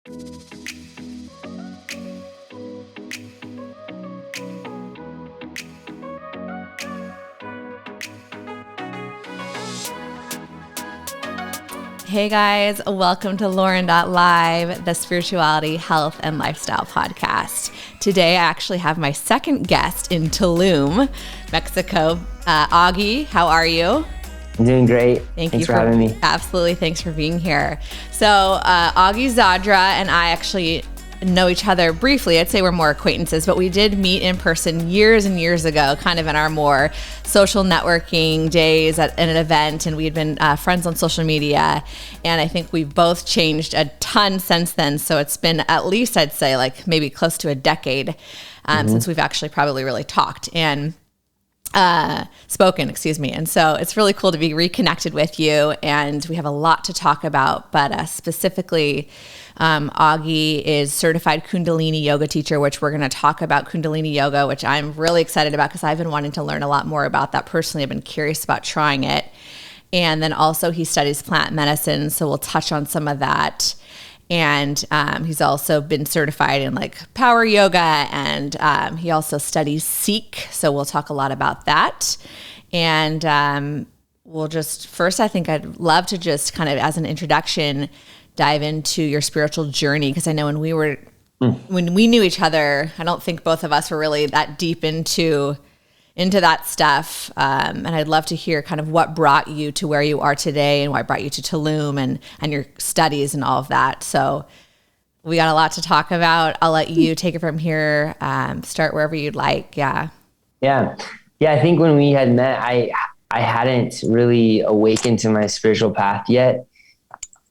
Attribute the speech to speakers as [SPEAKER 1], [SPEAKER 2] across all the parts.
[SPEAKER 1] Hey guys, welcome to Lauren.live, the spirituality, health, and lifestyle podcast. Today I actually have my second guest in Tulum, Mexico. Auggie, how are you?
[SPEAKER 2] I'm doing great. Thanks for having me.
[SPEAKER 1] Absolutely, thanks for being here. So Auggie Zadra and I actually know each other briefly. I'd say we're more acquaintances, but we did meet in person years and years ago, kind of in our more social networking days at an event, and we had been friends on social media, and I think we've both changed a ton since then. So it's been at least, I'd say, like maybe close to a decade since we've actually probably really talked and spoken, and so it's really cool to be reconnected with you, and we have a lot to talk about, but specifically Auggie is certified Kundalini Yoga teacher, which we're going to talk about Kundalini Yoga, which I'm really excited about because I've been wanting to learn a lot more about that personally. I've been curious about trying it. And then also he studies plant medicine, so we'll touch on some of that. And he's also been certified in like power yoga, and he also studies Sikh, so we'll talk a lot about that. And we'll just first, I think I'd love to just kind of as an introduction dive into your spiritual journey, because I know when we knew each other, I don't think both of us were really that deep into that stuff. And I'd love to hear kind of what brought you to where you are today and what brought you to Tulum and your studies and all of that. So we got a lot to talk about. I'll let you take it from here. Start wherever you'd like. Yeah.
[SPEAKER 2] I think when we had met, I hadn't really awakened to my spiritual path yet.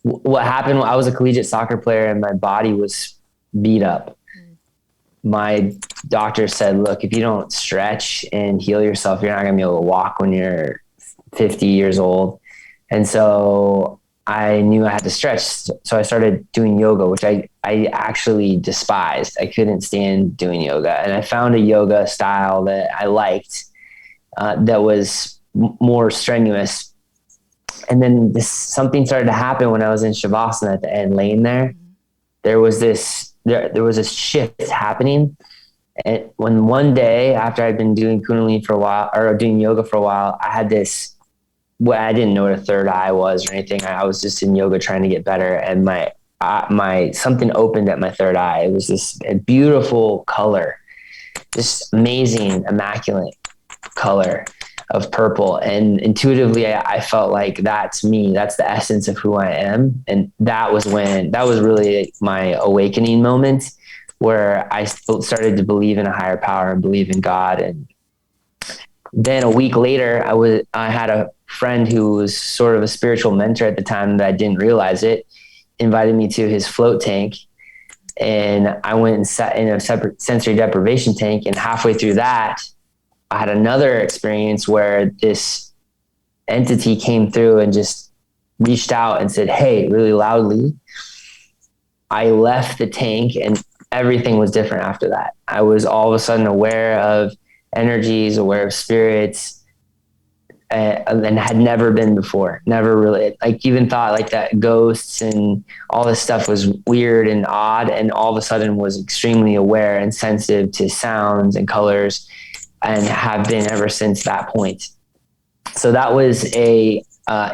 [SPEAKER 2] What happened, I was a collegiate soccer player and my body was beat up. My doctor said, look, if you don't stretch and heal yourself, you're not going to be able to walk when you're 50 years old. And so I knew I had to stretch. So I started doing yoga, which I actually despised. I couldn't stand doing yoga. And I found a yoga style that I liked that was more strenuous. And then something started to happen when I was in Shavasana at the end, laying there. There was this shift happening. And when one day after I'd been doing Kundalini for a while, or doing yoga for a while, I had this, I didn't know what a third eye was or anything. I was just in yoga trying to get better. And my something opened at my third eye. It was this beautiful color, just amazing, immaculate color of purple. And intuitively, I felt like that's me. That's the essence of who I am. And that was really my awakening moment, where I started to believe in a higher power and believe in God. And then a week later, I had a friend who was sort of a spiritual mentor at the time that I didn't realize it, invited me to his float tank. And I went and sat in a separate sensory deprivation tank. And halfway through that, I had another experience where this entity came through and just reached out and said, hey, really loudly. I left the tank and everything was different after that. I was all of a sudden aware of energies, aware of spirits, and had never been before. Never really, even thought like that ghosts and all this stuff was weird and odd, and all of a sudden was extremely aware and sensitive to sounds and colors, and have been ever since that point. So that was a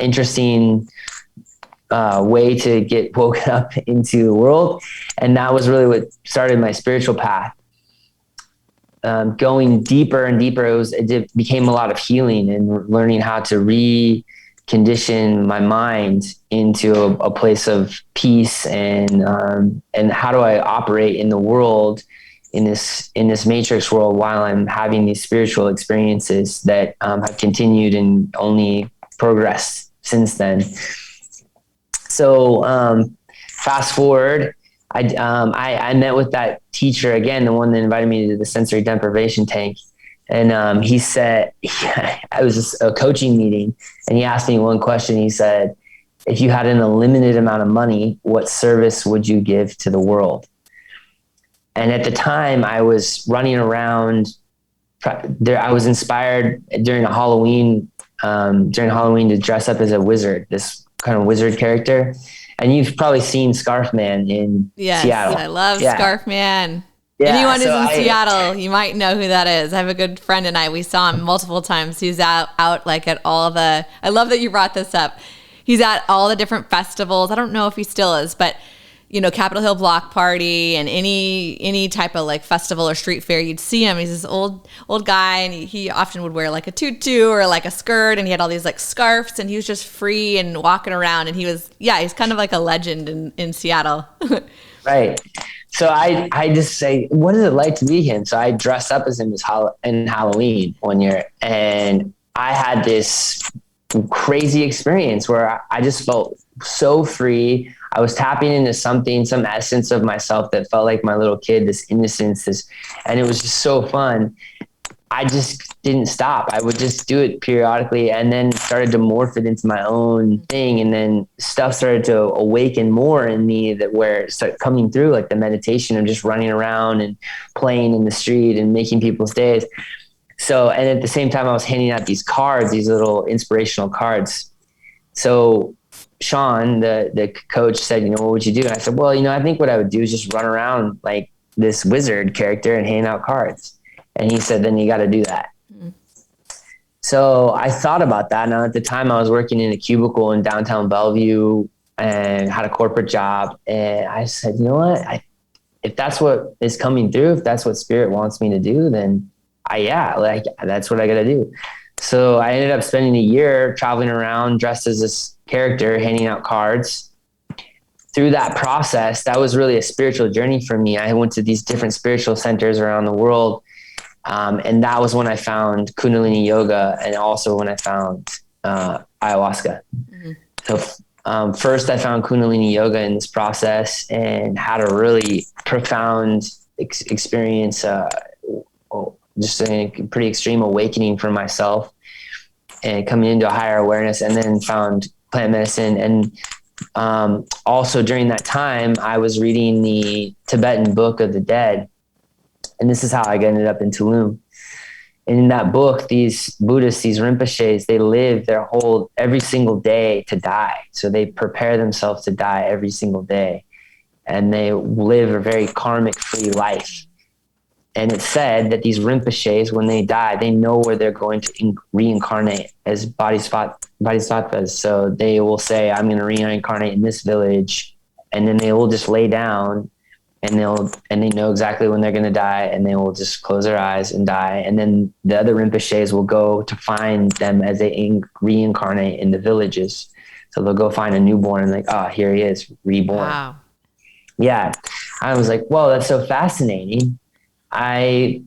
[SPEAKER 2] interesting way to get woken up into the world. And that was really what started my spiritual path. Going deeper and deeper, it became a lot of healing and learning how to recondition my mind into a place of peace, and how do I operate in the world, in this matrix world, while I'm having these spiritual experiences that have continued and only progressed since then. So fast forward, I met with that teacher again, the one that invited me to the sensory deprivation tank. And he said, I was just a coaching meeting, and he asked me one question. He said, if you had an unlimited amount of money, what service would you give to the world? And at the time I was running around there. I was inspired during Halloween to dress up as a wizard, this kind of wizard character. And you've probably seen Scarf Man in Seattle.
[SPEAKER 1] I love Scarf Man.
[SPEAKER 2] Yeah,
[SPEAKER 1] Anyone who's in Seattle, you might know who that is. I have a good friend and we saw him multiple times. He's out like at all the, I love that you brought this up. He's at all the different festivals. I don't know if he still is, but Capitol Hill Block Party and any type of like festival or street fair, you'd see him. He's this old guy, and he often would wear like a tutu or like a skirt, and he had all these like scarves, and he was just free and walking around, and he's kind of like a legend in Seattle.
[SPEAKER 2] Right. So I just say, what is it like to be him? So I dressed up as him in Halloween one year, and I had this crazy experience where I just felt so free. I was tapping into some essence of myself that felt like my little kid, this innocence, and it was just so fun. I just didn't stop. I would just do it periodically, and then started to morph it into my own thing. And then stuff started to awaken more in me where it started coming through, like the meditation of just running around and playing in the street and making people's days. So, and at the same time, I was handing out these cards, these little inspirational cards. So Sean, the coach, said, what would you do? And I said, well, I think what I would do is just run around like this wizard character and hand out cards. And he said, then you got to do that. Mm-hmm. So I thought about that. Now at the time I was working in a cubicle in downtown Bellevue and had a corporate job. And I said, you know what, if that's what is coming through, if that's what spirit wants me to do, then that's what I got to do. So I ended up spending a year traveling around dressed as this character, handing out cards. Through that process, that was really a spiritual journey for me. I went to these different spiritual centers around the world. And that was when I found Kundalini Yoga, and also when I found ayahuasca. Mm-hmm. So first I found Kundalini Yoga in this process and had a really profound experience, just a pretty extreme awakening for myself and coming into a higher awareness, and then found plant medicine. And also during that time, I was reading the Tibetan Book of the Dead. And this is how I ended up in Tulum. And in that book, these Buddhists, these Rinpoches, they live every single day to die. So they prepare themselves to die every single day. And they live a very karmic free life. And it said that these Rinpoches, when they die, they know where they're going to reincarnate as bodhisattvas. So they will say, I'm going to reincarnate in this village. And then they will just lay down, and they know exactly when they're going to die, and they will just close their eyes and die. And then the other Rinpoches will go to find them as they reincarnate in the villages. So they'll go find a newborn and here he is, reborn. Wow. Yeah. I was like, whoa, that's so fascinating. I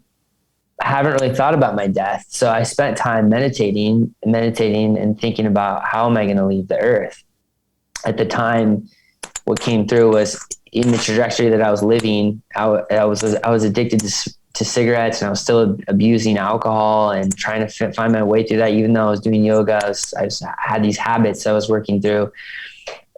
[SPEAKER 2] haven't really thought about my death. So I spent time meditating and thinking about, how am I going to leave the earth? At the time, what came through was, in the trajectory that I was living, I was addicted to cigarettes, and I was still abusing alcohol and trying to find my way through that. Even though I was doing yoga, I had these habits I was working through.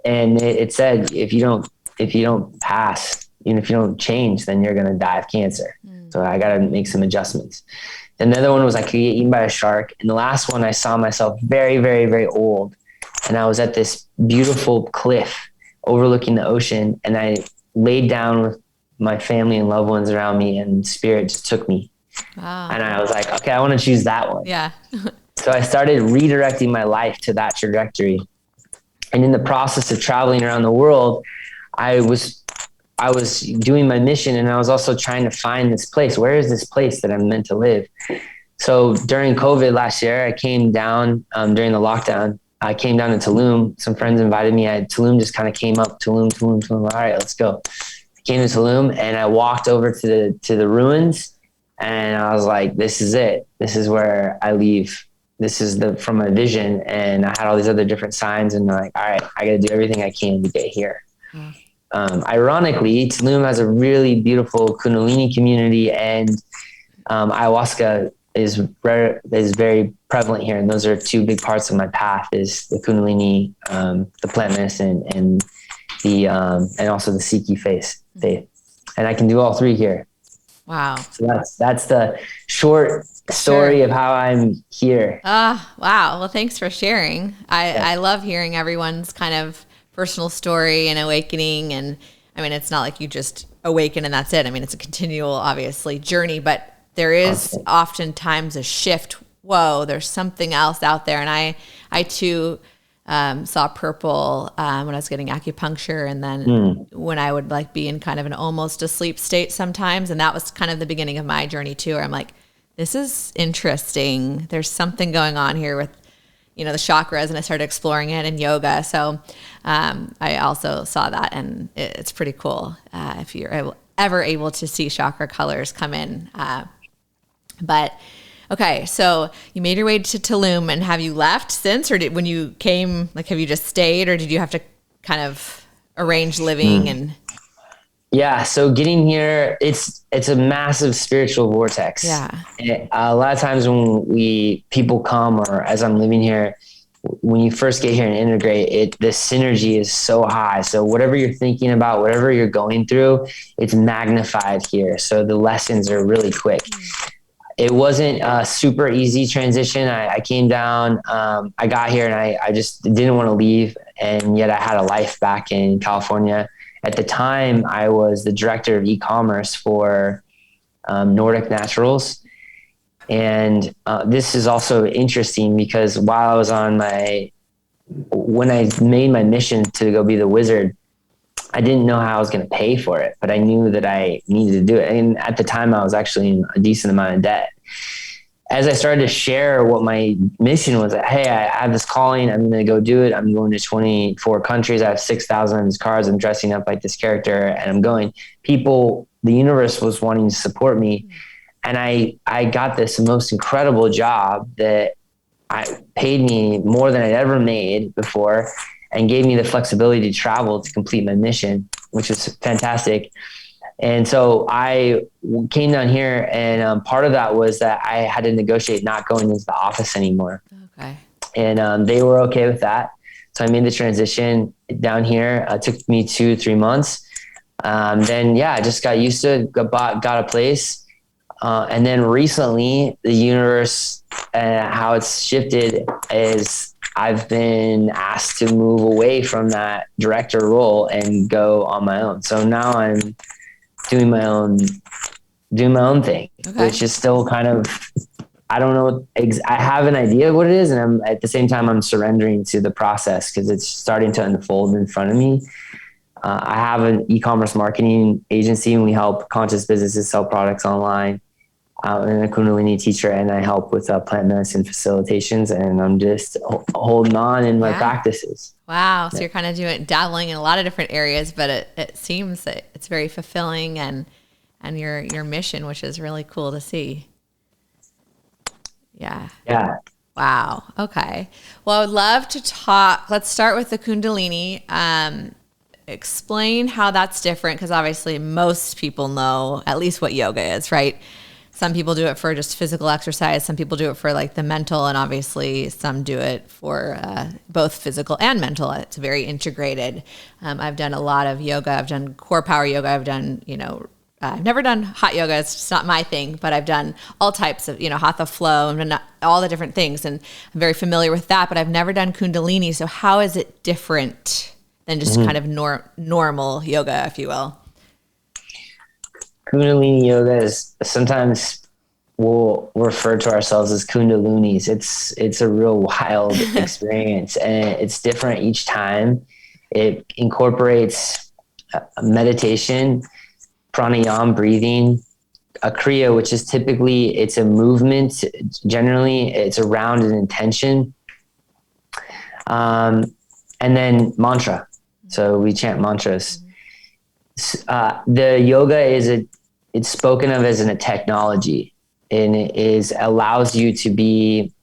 [SPEAKER 2] And it said, if you don't pass, if you don't change, then you're going to die of cancer. So I got to make some adjustments. And the other one was I could get eaten by a shark. And the last one, I saw myself very, very, very old. And I was at this beautiful cliff overlooking the ocean. And I laid down with my family and loved ones around me, and spirit just took me. Wow. And I was like, okay, I want to choose that one. Yeah. So I started redirecting my life to that trajectory. And in the process of traveling around the world, I was doing my mission, and I was also trying to find this place. Where is this place that I'm meant to live? So during COVID last year, I came down during the lockdown. I came down to Tulum. Some friends invited me. Tulum just kind of came up. Tulum. All right, let's go. I came to Tulum, and I walked over to the ruins, and I was like, this is it. This is where I leave. This is from my vision. And I had all these other different signs, and I'm like, all right, I got to do everything I can to get here. Ironically, Tulum has a really beautiful Kundalini community, and ayahuasca is very prevalent here. And those are two big parts of my path: is the Kundalini, the plant medicine, and and also the Sikh faith. And I can do all three here. Wow! So that's the short story of how I'm here.
[SPEAKER 1] Wow! Well, thanks for sharing. I love hearing everyone's kind of personal story and awakening. And I mean, it's not like you just awaken and that's it. I mean, it's a continual, obviously, journey, but there is oftentimes a shift. Whoa, there's something else out there. And I too saw purple when I was getting acupuncture, and then when I would like be in kind of an almost asleep state sometimes. And that was kind of the beginning of my journey too, where I'm like, this is interesting. There's something going on here with, the chakras, and I started exploring it in yoga. So I also saw that, and it's pretty cool if you're ever able to see chakra colors come in. But okay, so you made your way to Tulum, and have you left since, or when you came, like, have you just stayed, or did you have to kind of arrange living and?
[SPEAKER 2] Yeah. So getting here, it's a massive spiritual vortex.
[SPEAKER 1] Yeah.
[SPEAKER 2] And a lot of times when people come, or as I'm living here, when you first get here and integrate the synergy is so high. So whatever you're thinking about, whatever you're going through, it's magnified here. So the lessons are really quick. It wasn't a super easy transition. I came down, I got here, and I just didn't want to leave. And yet I had a life back in California. At the time, I was the director of e-commerce for Nordic Naturals. And this is also interesting because while I was when I made my mission to go be the wizard, I didn't know how I was going to pay for it, but I knew that I needed to do it. And at the time, I was actually in a decent amount of debt. As I started to share what my mission was, that, hey, I have this calling, I'm going to go do it. I'm going to 24 countries. I have 6,000 of these cars. I'm dressing up like this character, and I'm going. The universe was wanting to support me. And I got this most incredible job that paid me more than I'd ever made before, and gave me the flexibility to travel to complete my mission, which was fantastic. And so I came down here, and part of that was that I had to negotiate not going into the office anymore. Okay. And they were okay with that. So I made the transition down here. It took me 2-3 months. Then, I just got used to it, got a place. And then recently, the universe, how it's shifted is I've been asked to move away from that director role and go on my own. So now I'm doing my own thing, which is still kind of, I don't know. I have an idea of what it is. And at the same time, I'm surrendering to the process because it's starting to unfold in front of me. I have an e-commerce marketing agency, and we help conscious businesses sell products online. I'm a Kundalini teacher, and I help with plant medicine facilitations, and I'm just holding on in my practices.
[SPEAKER 1] Wow. So you're kind of dabbling in a lot of different areas, but it seems that it's very fulfilling and your mission, which is really cool to see. Yeah. Yeah. Wow. Okay. Well, I would love to talk. Let's start with the Kundalini. Explain how that's different, because obviously most people know at least what yoga is, right? Some people do it for just physical exercise. Some people do it for like the mental, and obviously some do it for both physical and mental. It's very integrated. I've done a lot of yoga. I've done core power yoga. I've done, I've never done hot yoga. It's just not my thing, but I've done all types of, hatha flow and all the different things. And I'm very familiar with that, but I've never done Kundalini. So how is it different than just kind of normal yoga, if you will?
[SPEAKER 2] Kundalini yoga is sometimes we'll refer to ourselves as Kundalinis. It's a real wild experience, and it's different each time. It incorporates meditation, pranayama, breathing, a kriya, which is typically it's a movement. Generally, it's around an intention, and then mantra. So we chant mantras. The yoga it's spoken of as a technology, and it allows you to be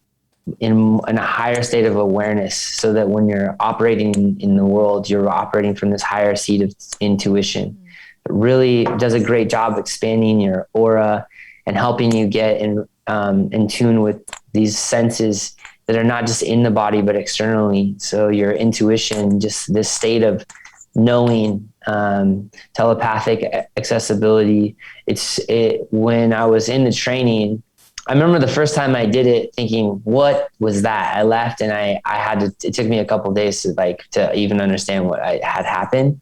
[SPEAKER 2] in a higher state of awareness, so that when you're operating in the world, you're operating from this higher seat of intuition. It really does a great job expanding your aura and helping you get in tune with these senses that are not just in the body, but externally. So your intuition, just this state of knowing, telepathic accessibility. When I was in the training, I remember the first time I did it thinking, what was that? I left and it took me a couple of days to even understand what had happened,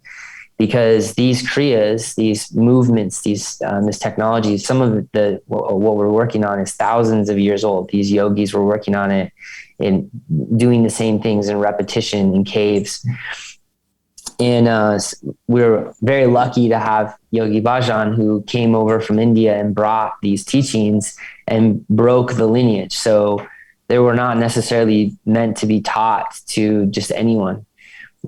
[SPEAKER 2] because these kriyas, these movements, this technology, some of what we're working on is thousands of years old. These yogis were working on it and doing the same things in repetition in caves. And we were very lucky to have Yogi Bhajan, who came over from India and brought these teachings and broke the lineage. So they were not necessarily meant to be taught to just anyone.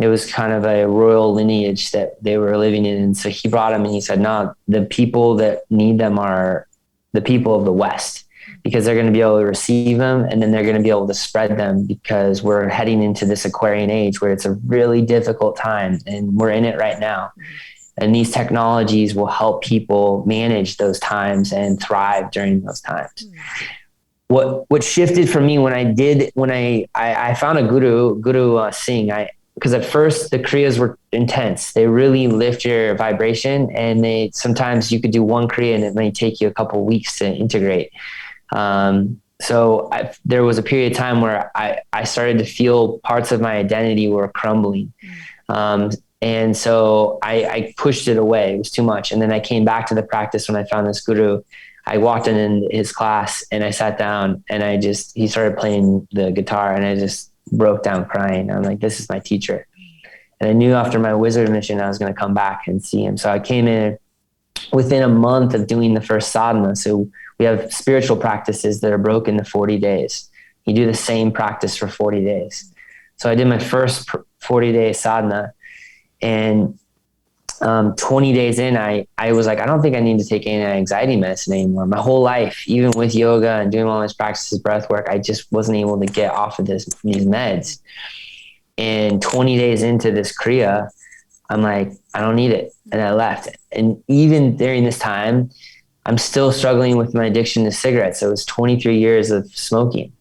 [SPEAKER 2] It was kind of a royal lineage that they were living in. And so he brought them and he said, no, the people that need them are the people of the West, because they're going to be able to receive them, and then they're going to be able to spread them, because we're heading into this Aquarian age where it's a really difficult time, and we're in it right now. And these technologies will help people manage those times and thrive during those times. What shifted for me when I found a Guru Singh, because at first the kriyas were intense. They really lift your vibration, and sometimes you could do one kriya and it may take you a couple of weeks to integrate. So there was a period of time where I started to feel parts of my identity were crumbling. And so I pushed it away. It was too much. And then I came back to the practice when I found this guru. I walked in his class and I sat down and he started playing the guitar, and I just broke down crying. I'm like, this is my teacher. And I knew after my wizard mission, I was going to come back and see him. So I came in within a month of doing the first sadhana. So we have spiritual practices that are broken to 40 days. You do the same practice for 40 days. So I did my first 40-day sadhana, and 20 days in, I was like, I don't think I need to take any anxiety medicine anymore. My whole life, even with yoga and doing all these practices, breath work, I just wasn't able to get off of these meds. And 20 days into this kriya, I'm like, I don't need it. And I left. And even during this time, I'm still struggling with my addiction to cigarettes. So it was 23 years of smoking.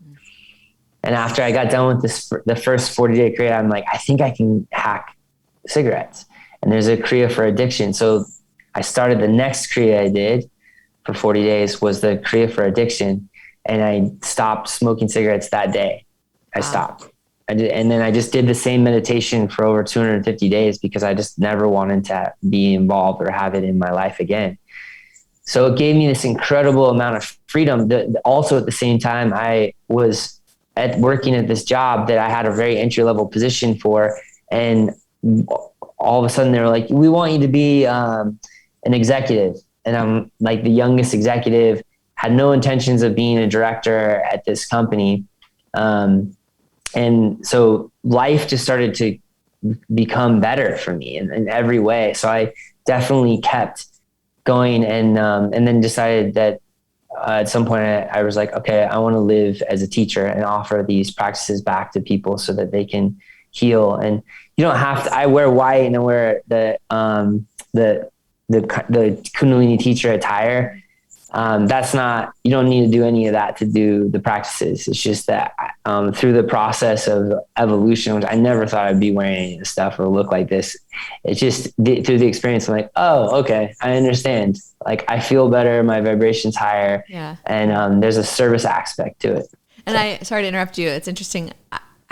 [SPEAKER 2] And after I got done with the first 40-day kriya, I'm like, I think I can hack cigarettes. And there's a kriya for addiction. So I started the next kriya I did for 40 days was the kriya for addiction. And I stopped smoking cigarettes that day. I stopped. And then I just did the same meditation for over 250 days because I just never wanted to be involved or have it in my life again. So it gave me this incredible amount of freedom. Also at the same time, I was working at this job that I had a very entry-level position for. And all of a sudden they were like, we want you to be an executive. And I'm like the youngest executive, had no intentions of being a director at this company. And so life just started to become better for me in every way. So I definitely kept going and then decided that at some point I was like, okay, I want to live as a teacher and offer these practices back to people so that they can heal. And you don't have to, I wear white and I wear the Kundalini teacher attire. That's not, you don't need to do any of that to do the practices. It's just that through the process of evolution, which I never thought I'd be wearing any of this stuff or look like this. It's just through the experience, I'm like, oh, okay, I understand. Like I feel better, my vibration's higher.
[SPEAKER 1] Yeah.
[SPEAKER 2] And there's a service aspect to it.
[SPEAKER 1] And sorry to interrupt you. It's interesting.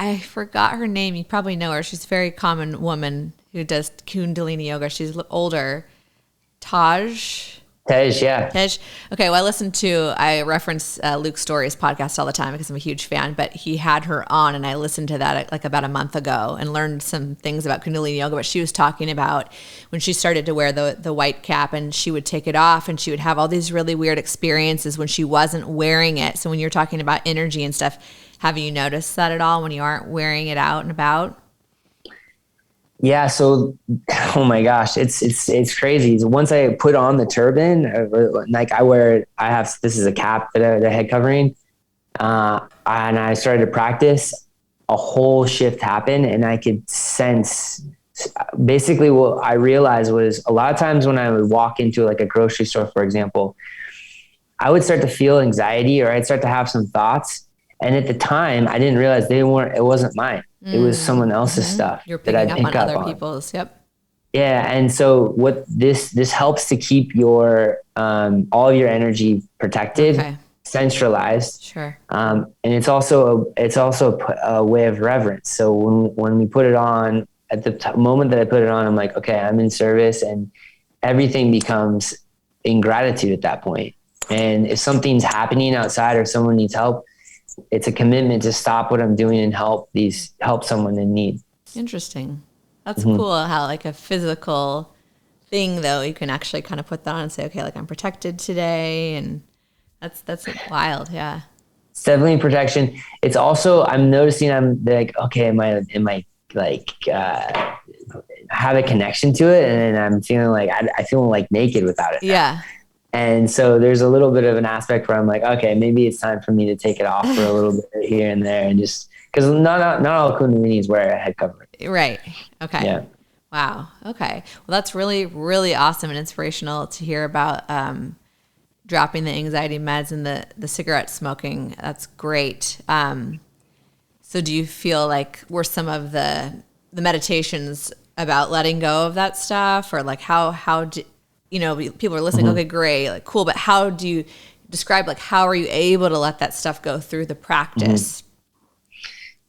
[SPEAKER 1] I forgot her name. You probably know her. She's a very common woman who does Kundalini Yoga. She's older. Tej,
[SPEAKER 2] yeah.
[SPEAKER 1] Tej. Okay, well, I reference Luke Story's podcast all the time because I'm a huge fan, but he had her on and I listened to that like about a month ago and learned some things about Kundalini Yoga, but she was talking about when she started to wear the white cap and she would take it off and she would have all these really weird experiences when she wasn't wearing it. So when you're talking about energy and stuff, have you noticed that at all when you aren't wearing it out and about?
[SPEAKER 2] Yeah. So, oh my gosh, it's crazy. Once I put on the turban, like this is a cap, the head covering. And I started to practice, a whole shift happened and I could sense basically what I realized was a lot of times when I would walk into like a grocery store, for example, I would start to feel anxiety or I'd start to have some thoughts. And at the time I didn't realize it wasn't mine. It was someone else's stuff.
[SPEAKER 1] You're picking up on other people's. Yep.
[SPEAKER 2] Yeah. And so what this helps to keep your, all of your energy protected.
[SPEAKER 1] Okay.
[SPEAKER 2] centralized.
[SPEAKER 1] Sure.
[SPEAKER 2] And it's also a way of reverence. So when we put it on, at the moment that I put it on, I'm like, okay, I'm in service, and everything becomes in gratitude at that point. And if something's happening outside or someone needs help, it's a commitment to stop what I'm doing and help someone in need.
[SPEAKER 1] Interesting. That's cool how like a physical thing though, you can actually kind of put that on and say, okay, like I'm protected today. And that's wild. Yeah.
[SPEAKER 2] It's definitely protection. It's also, I'm noticing I'm like, okay, am I like, have a connection to it? And then I'm feeling like, I feel like naked without it now.
[SPEAKER 1] Yeah.
[SPEAKER 2] And so there's a little bit of an aspect where I'm like, okay, maybe it's time for me to take it off for a little bit here and there, and just because not all Kundalinis wear a head covering.
[SPEAKER 1] Right. Okay.
[SPEAKER 2] Yeah.
[SPEAKER 1] Wow. Okay. Well, that's really, really awesome and inspirational to hear about dropping the anxiety meds and the cigarette smoking. That's great. So do you feel like were some of the meditations about letting go of that stuff, or like how do people are listening, okay, great, like cool, but how do you describe, like, how are you able to let that stuff go through the practice?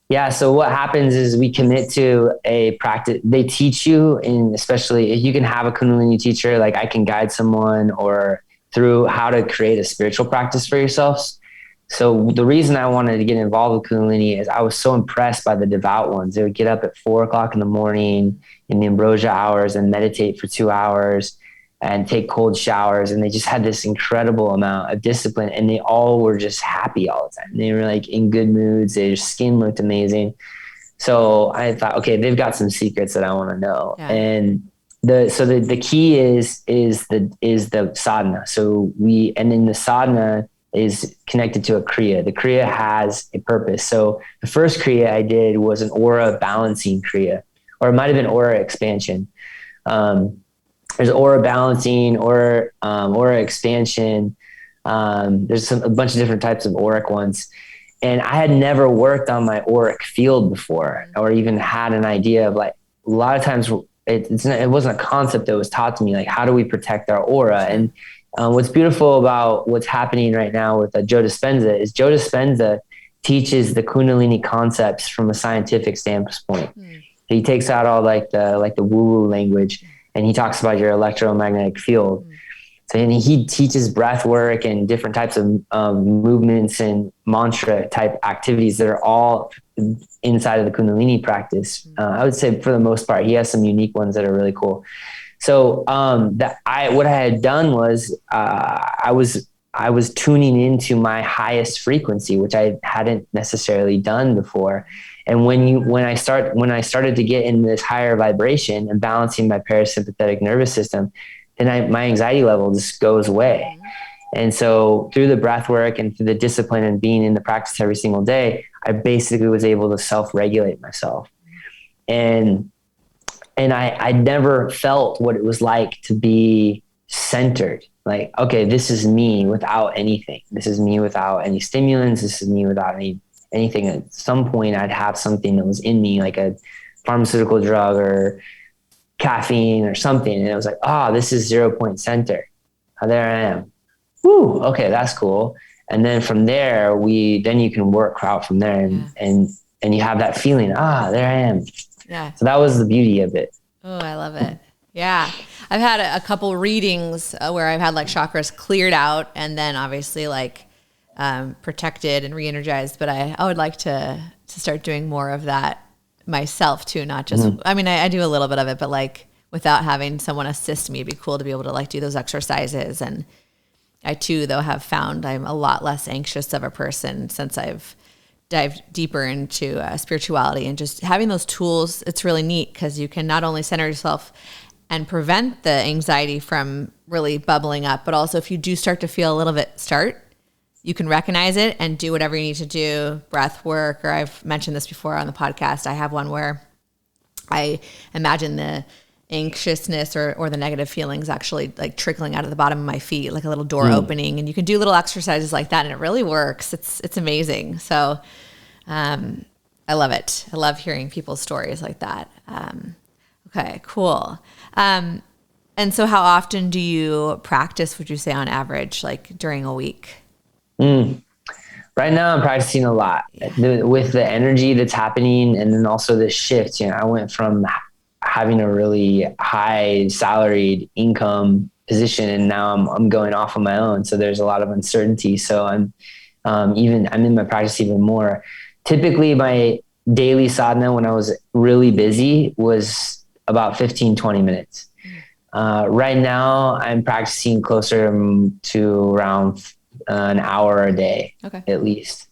[SPEAKER 2] Yeah. So what happens is we commit to a practice. They teach you, especially if you can have a Kundalini teacher, like I can guide someone or through how to create a spiritual practice for yourselves. So the reason I wanted to get involved with Kundalini is I was so impressed by the devout ones. They would get up at 4:00 in the morning in the ambrosia hours and meditate for 2 hours and take cold showers. And they just had this incredible amount of discipline, and they all were just happy all the time. They were like in good moods. Their skin looked amazing. So I thought, okay, they've got some secrets that I want to know.
[SPEAKER 1] Yeah.
[SPEAKER 2] And the key is the sadhana. And then the sadhana is connected to a kriya. The kriya has a purpose. So the first kriya I did was an aura balancing kriya, or it might've been aura expansion. There's aura balancing, aura expansion. There's a bunch of different types of auric ones. And I had never worked on my auric field before, or even had an idea of, like, a lot of times it wasn't a concept that was taught to me. Like, how do we protect our aura? And what's beautiful about what's happening right now with Joe Dispenza is Joe Dispenza teaches the Kundalini concepts from a scientific standpoint. He takes out all like the woo-woo language, and he talks about your electromagnetic field. So, and he teaches breath work and different types of movements and mantra type activities that are all inside of the Kundalini practice. I would say for the most part, he has some unique ones that are really cool. So what I had done was I was tuning into my highest frequency, which I hadn't necessarily done before. And when I started to get in this higher vibration and balancing my parasympathetic nervous system, then my anxiety level just goes away. And so through the breath work and through the discipline and being in the practice every single day, I basically was able to self-regulate myself. And I never felt what it was like to be centered. Like, okay, this is me without anything. This is me without any stimulants. This is me without anything. At some point I'd have something that was in me, like a pharmaceutical drug or caffeine or something. And it was like, this is 0 point center. There I am. Woo, okay, that's cool. And then from there, then you can work out from there, and you have that feeling, there I am.
[SPEAKER 1] Yeah.
[SPEAKER 2] So that was the beauty of it.
[SPEAKER 1] Oh, I love it. Yeah. I've had a couple readings where I've had like chakras cleared out and then obviously like protected and re-energized. But I would like to start doing more of that myself too. Not just, I mean, I do a little bit of it, but like without having someone assist me, it'd be cool to be able to like do those exercises. And I too, though, have found I'm a lot less anxious of a person since I've dived deeper into spirituality, and just having those tools. It's really neat because you can not only center yourself and prevent the anxiety from really bubbling up, but also if you do start to feel a little bit you can recognize it and do whatever you need to do, breath work, or I've mentioned this before on the podcast. I have one where I imagine the anxiousness or the negative feelings actually like trickling out of the bottom of my feet, like a little door opening, and you can do little exercises like that and it really works. It's amazing. So I love it. I love hearing people's stories like that. Okay, cool. And so how often do you practice, would you say, on average, like during a week?
[SPEAKER 2] Mm. Right now I'm practicing a lot with the energy that's happening. And then also the shift, I went from having a really high salaried income position, and now I'm going off on my own. So there's a lot of uncertainty. So I'm in my practice even more. Typically my daily sadhana when I was really busy was about 15-20 minutes. Right now I'm practicing closer to around an hour a day, at least.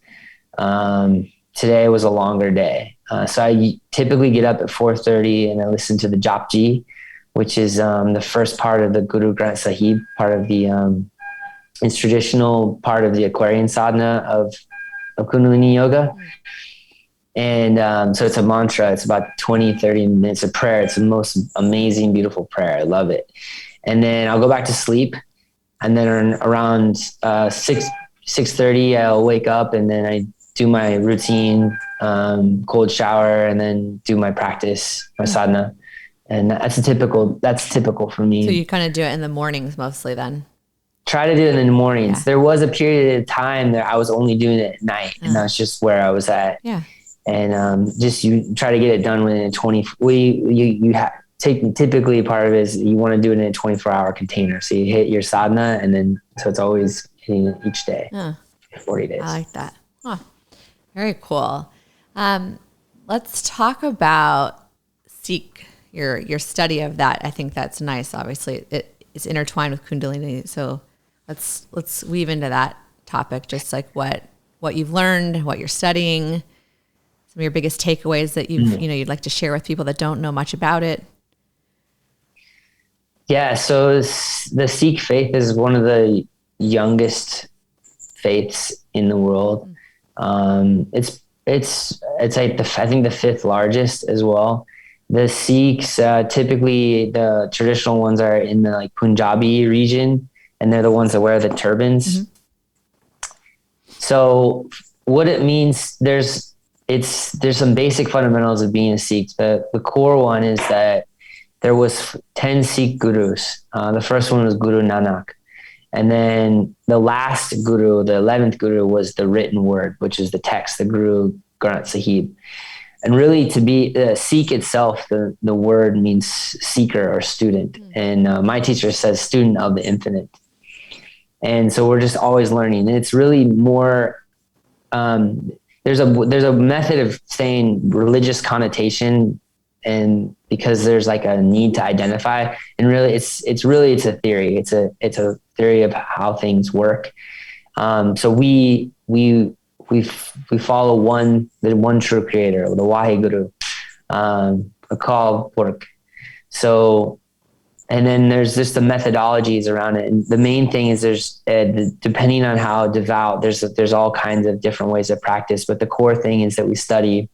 [SPEAKER 2] Today was a longer day. So I typically get up at 4:30 and I listen to the Japji, which is the first part of the Guru Granth Sahib, part of the it's traditional part of the Aquarian sadhana of Kundalini Yoga. And so it's a mantra. It's about 20-30 minutes of prayer. It's the most amazing, beautiful prayer. I love it. And then I'll go back to sleep. And then around 6:30, I'll wake up and then I do my routine, cold shower, and then do my practice, my sadhana. And that's typical for me.
[SPEAKER 1] So you kind of do it in the mornings mostly then?
[SPEAKER 2] Try to do it in the mornings. Yeah. There was a period of time that I was only doing it at night, and that's just where I was at.
[SPEAKER 1] Yeah.
[SPEAKER 2] And just you try to get it done within 20. Typically part of it is you want to do it in a 24-hour container. So you hit your sadhana, and then so it's always hitting it each day. 40 days.
[SPEAKER 1] I like that. Very cool. Let's talk about Sikh, your study of that. I think that's nice. Obviously, it is intertwined with Kundalini. So let's weave into that topic, just like what you've learned, what you're studying, some of your biggest takeaways that you'd like to share with people that don't know much about it.
[SPEAKER 2] Yeah, so the Sikh faith is one of the youngest faiths in the world. It's like I think the fifth largest as well. The Sikhs, typically the traditional ones are in the like Punjabi region, and they're the ones that wear the turbans. Mm-hmm. So what it means, there's some basic fundamentals of being a Sikh. The core one is that there was 10 Sikh gurus. The first one was Guru Nanak. And then the last guru, the 11th guru, was the written word, which is the text, the Guru Granth Sahib. And really to be Sikh itself, the word means seeker or student. And my teacher says student of the infinite. And so we're just always learning. And it's really more, there's a method of saying religious connotation, and because there's like a need to identify, and really it's a theory. It's a theory of how things work. So we follow the one true creator, the Waheguru, Akal Purkh. So, and then there's just the methodologies around it. And the main thing is there's, depending on how devout, there's all kinds of different ways of practice, but the core thing is that we study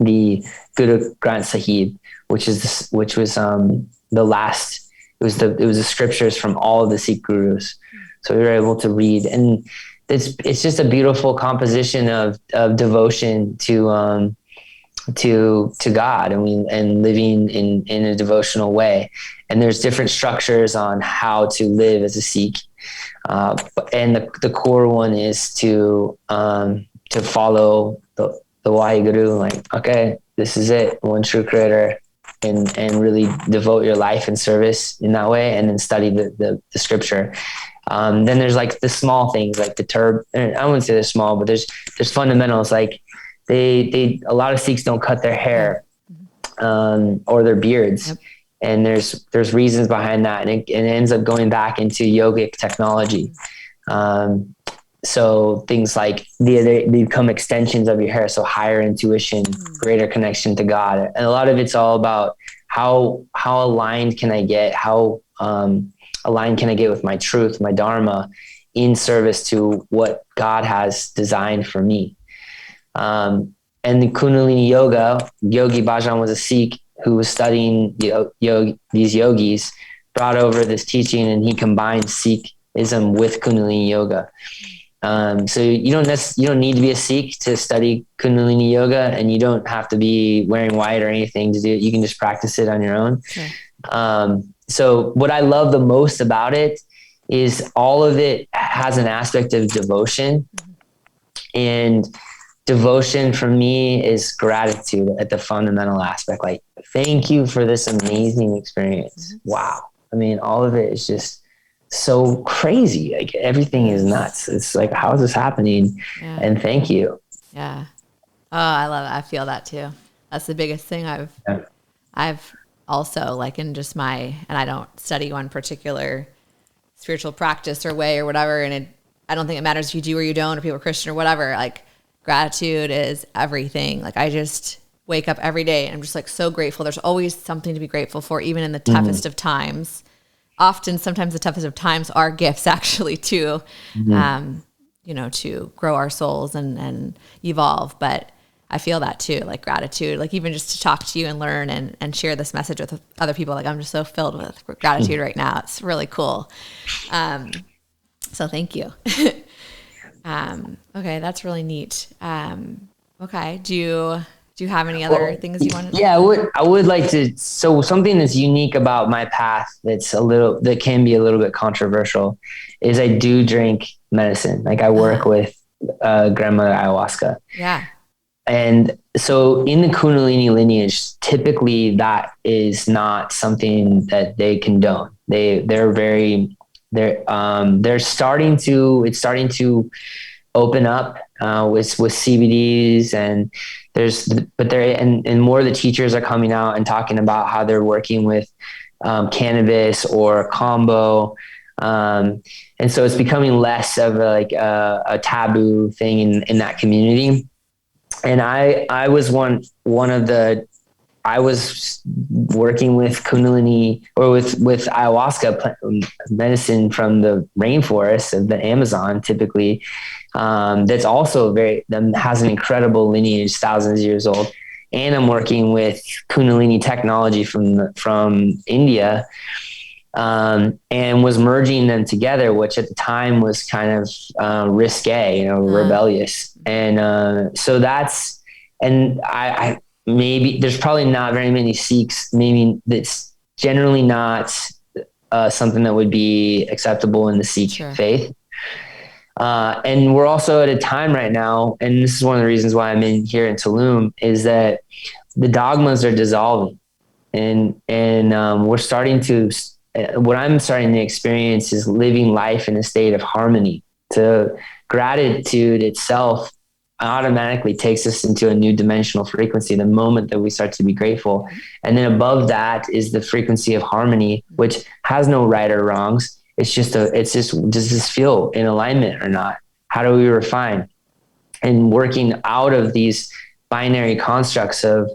[SPEAKER 2] the Guru Granth Sahib, which was the last, it was the scriptures from all of the Sikh gurus. So we were able to read, and it's just a beautiful composition of devotion to God, and living in a devotional way. And there's different structures on how to live as a Sikh. And the core one is to follow the Waheguru, like, okay, this is it, one true creator, and really devote your life in service in that way, and then study the scripture. Then there's like the small things, like I wouldn't say they're small, but there's fundamentals, like a lot of Sikhs don't cut their hair, or their beards. Yep. And there's reasons behind that. And it ends up going back into yogic technology. So things like they become extensions of your hair. So higher intuition, greater connection to God. And a lot of it's all about how aligned can I get? How aligned can I get with my truth, my dharma, in service to what God has designed for me? And the Kundalini Yoga, Yogi Bhajan was a Sikh who was studying these yogis, brought over this teaching, and he combined Sikhism with Kundalini Yoga. So you don't need to be a Sikh to study Kundalini Yoga, and you don't have to be wearing white or anything to do it. You can just practice it on your own. Sure. So what I love the most about it is all of it has an aspect of devotion, and devotion for me is gratitude at the fundamental aspect. Like, thank you for this amazing experience. Wow. I mean, all of it is just so crazy. Like, everything is nuts. It's like, how is this happening?
[SPEAKER 1] Yeah.
[SPEAKER 2] And thank you.
[SPEAKER 1] Yeah. Oh, I love it. I feel that too. That's the biggest thing I've also, like, in just and I don't study one particular spiritual practice or way or whatever. And I don't think it matters if you do or you don't, or people are Christian or whatever. Like, gratitude is everything. Like, I just wake up every day and I'm just like so grateful. There's always something to be grateful for, even in the toughest of times. Sometimes the toughest of times are gifts, actually, too, to grow our souls and evolve. But I feel that too, like gratitude, like even just to talk to you and learn and share this message with other people. Like, I'm just so filled with gratitude right now. It's really cool. So thank you. Okay. That's really neat. Okay. Do you have any other things you want to?
[SPEAKER 2] Yeah, I would like to. So something that's unique about my path that can be a little bit controversial is I do drink medicine. Like, I work with grandmother ayahuasca.
[SPEAKER 1] Yeah.
[SPEAKER 2] And so in the Kundalini lineage, typically that is not something that they condone. It's starting to open up with CBDs, and and more of the teachers are coming out and talking about how they're working with cannabis or combo. And so it's becoming less of a taboo thing in that community. And I was I was working with Kundalini, or with ayahuasca medicine from the rainforest of the Amazon, typically. That's also that has an incredible lineage, thousands of years old. And I'm working with Kundalini technology from India, and was merging them together, which at the time was kind of risque, rebellious. And so I maybe there's probably not very many Sikhs. Maybe that's generally not something that would be acceptable in the Sikh faith. And we're also at a time right now, and this is one of the reasons why I'm here in Tulum, is that the dogmas are dissolving, and we're starting to. What I'm starting to experience is living life in a state of harmony. So gratitude itself automatically takes us into a new dimensional frequency the moment that we start to be grateful. And then above that is the frequency of harmony, which has no right or wrongs. It's just does this feel in alignment or not? How do we refine? And working out of these binary constructs of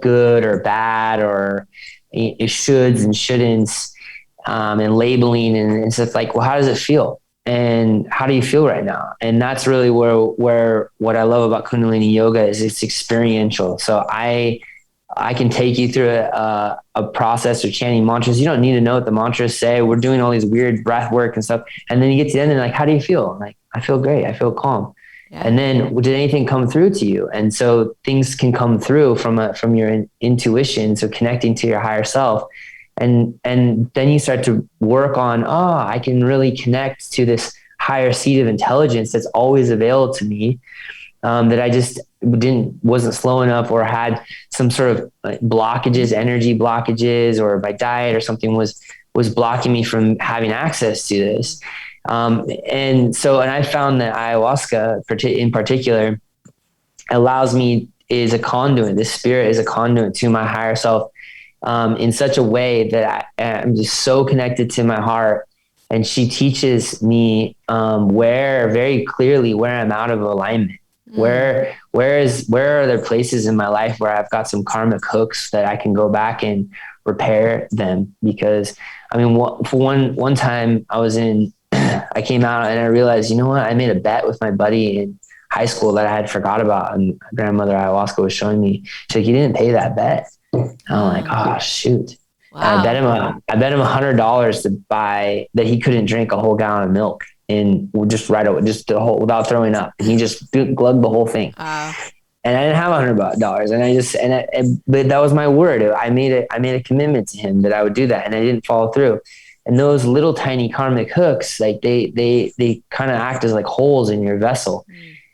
[SPEAKER 2] good or bad, or shoulds and shouldn'ts, and labeling and stuff, like, well, how does it feel? And how do you feel right now? And that's really where what I love about Kundalini Yoga is it's experiential. So I can take you through a process of chanting mantras. You don't need to know what the mantras say. We're doing all these weird breath work and stuff. And then you get to the end and like, how do you feel? I'm like, I feel great. I feel calm. Yeah. And then did anything come through to you? And so things can come through from your intuition. So connecting to your higher self. And then you start to work on, I can really connect to this higher seat of intelligence that's always available to me, that I just wasn't slow enough, or had some sort of blockages, energy blockages, or my diet or something was blocking me from having access to this. And I found that ayahuasca in particular allows me, is a conduit. This spirit is a conduit to my higher self, in such a way that I'm just so connected to my heart. And she teaches me, very clearly where I'm out of alignment. Where are there places in my life where I've got some karmic hooks that I can go back and repair them? Because I mean, for one time I came out and I realized, you know what? I made a bet with my buddy in high school that I had forgot about. And grandmother ayahuasca was showing me, she's like, you didn't pay that bet. And I'm like, oh shoot. Wow. And I bet him $100 to buy that he couldn't drink a whole gallon of milk and just without throwing up. And he just glugged the whole thing. And I didn't have $100. But that was my word. I made a commitment to him that I would do that, and I didn't follow through. And those little tiny karmic hooks, like they kind of act as like holes in your vessel.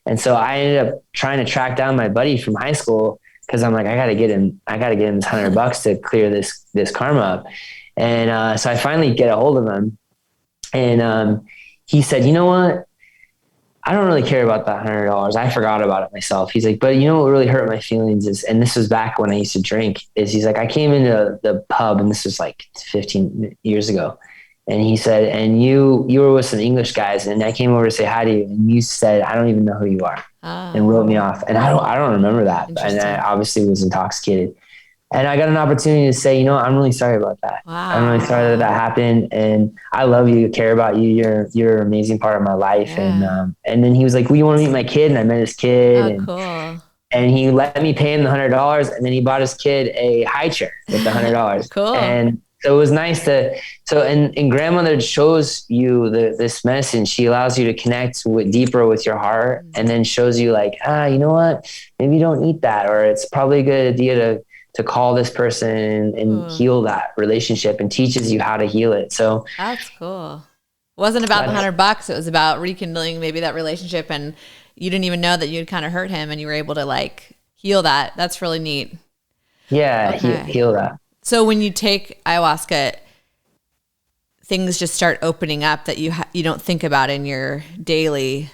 [SPEAKER 2] And so I ended up trying to track down my buddy from high school, because I'm like, I gotta get him this $100 to clear this karma up. And so I finally get a hold of him, and he said, you know what? I don't really care about that $100. I forgot about it myself. He's like, but you know what really hurt my feelings is, and this was back when I used to drink, is he's like, I came into the pub, and this was like 15 years ago. And he said, and you were with some English guys, and I came over to say hi to you, and you said, I don't even know who you are, and wrote me off. And I don't remember that. And I obviously was intoxicated. And I got an opportunity to say, you know, I'm really sorry about that.
[SPEAKER 1] Wow.
[SPEAKER 2] I'm really sorry that happened. And I love you, care about you. You're an amazing part of my life. Yeah. And then he was like, well, you want to meet my kid? And I met his kid.
[SPEAKER 1] Cool.
[SPEAKER 2] And he let me pay him the $100. And then he bought his kid a high chair with the $100.
[SPEAKER 1] Cool.
[SPEAKER 2] And so it was nice and grandmother shows you this medicine. She allows you to connect deeper with your heart, and then shows you like, you know what, maybe you don't eat that, or it's probably a good idea to call this person and heal that relationship, and teaches you how to heal it. So
[SPEAKER 1] that's cool. It wasn't about the $100. It was about rekindling maybe that relationship, and you didn't even know that you'd kind of hurt him, and you were able to like heal that. That's really neat.
[SPEAKER 2] Yeah. Okay. Heal that.
[SPEAKER 1] So when you take ayahuasca, things just start opening up that you don't think about in your daily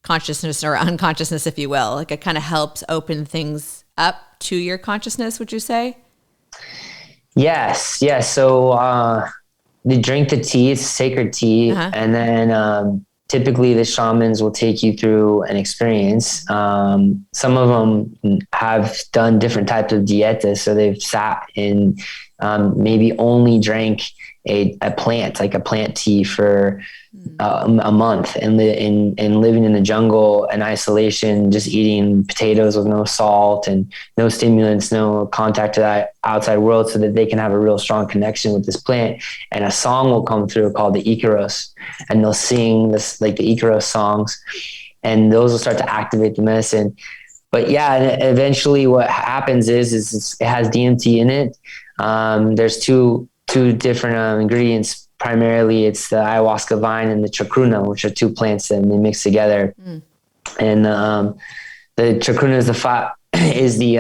[SPEAKER 1] consciousness or unconsciousness, if you will. Like it kind of helps open things up to your consciousness, would you say?
[SPEAKER 2] Yes. So they drink the tea, it's sacred tea. And then typically the shamans will take you through an experience. Some of them have done different types of dietas. So they've sat in maybe only drank a plant, like a plant tea for a month, and living in the jungle in isolation, just eating potatoes with no salt and no stimulants, no contact to that outside world, so that they can have a real strong connection with this plant. And a song will come through called the Icaros, and they'll sing this, like the Icaros songs, and those will start to activate the medicine. But yeah, eventually what happens is it has DMT in it. There's two different ingredients. Primarily, it's the ayahuasca vine and the chacruna, which are two plants that they mix together. And the chacruna is the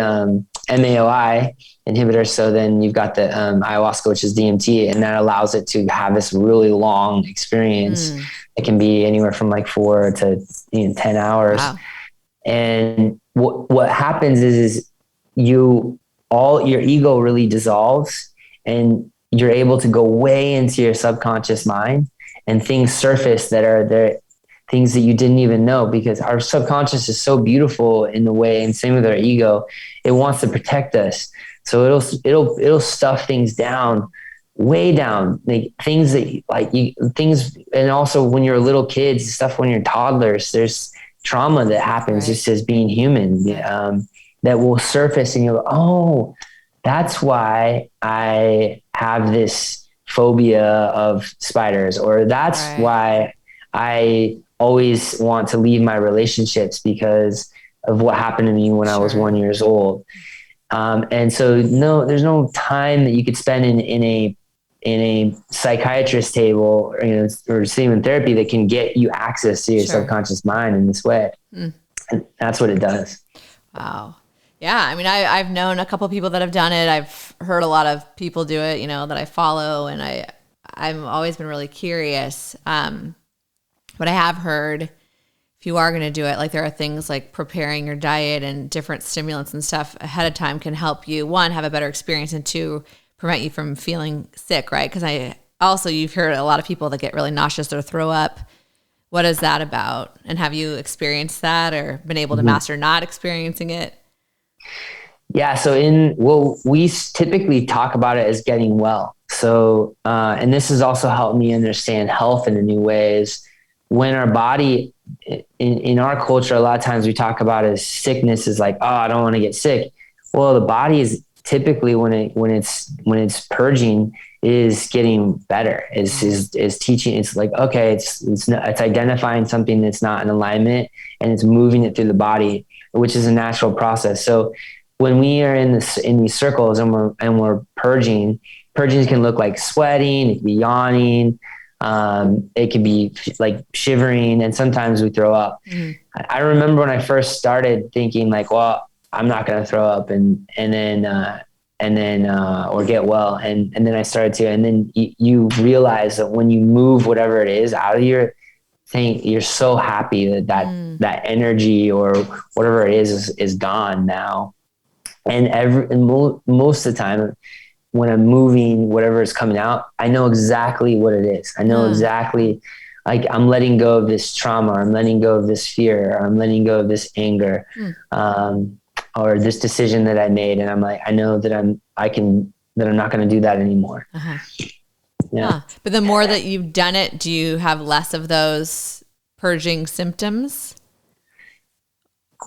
[SPEAKER 2] MAOI inhibitor. So then you've got the ayahuasca, which is DMT, and that allows it to have this really long experience. It can be anywhere from like 4 to 10 hours. Wow. And what happens is your ego really dissolves, and you're able to go way into your subconscious mind, and things surface that are there, things that you didn't even know, because our subconscious is so beautiful in the way, and same with our ego, it wants to protect us. So it'll stuff things down, way down, like things that and also when you're little kids, stuff when you're toddlers, there's trauma that happens just as being human, that will surface, and you'll go, oh, that's why I have this phobia of spiders, or that's why I always want to leave my relationships because of what happened to me when I was 1 year old. And so there's no time that you could spend in a psychiatrist table, or sitting in therapy that can get you access to your subconscious mind in this way. And that's what it does. Wow.
[SPEAKER 1] Yeah. I mean, I've known a couple of people that have done it. I've heard a lot of people do it, that I follow, and I've always been really curious. But I have heard if you are going to do it, like there are things like preparing your diet and different stimulants and stuff ahead of time can help you, one, have a better experience, and two, prevent you from feeling sick, right? Because you've heard a lot of people that get really nauseous or throw up. What is that about? And have you experienced that, or been able to master not experiencing it?
[SPEAKER 2] Yeah. So we typically talk about it as getting well. So, and this has also helped me understand health in a new way, is when our body in our culture, a lot of times we talk about it as sickness is like, oh, I don't want to get sick. Well, the body is typically when it's purging, is getting better, is teaching. It's like, okay, it's identifying something that's not in alignment, and it's moving it through the body, which is a natural process. So when we are in these circles and we're purging, purging can look like sweating, it can be yawning, it can be like shivering, and sometimes we throw up. I remember when I first started thinking like, well, I'm not going to throw up and then or get well. And then I started to, and then you realize that when you move whatever it is out of your thing, you're so happy that energy or whatever it is gone now. And most of the time when I'm moving, whatever is coming out, I know exactly what it is. I know exactly, like, I'm letting go of this trauma, I'm letting go of this fear, I'm letting go of this anger, or this decision that I made. And I'm like, I know that I'm not going to do that anymore. Yeah.
[SPEAKER 1] But the more that you've done it, do you have less of those purging symptoms?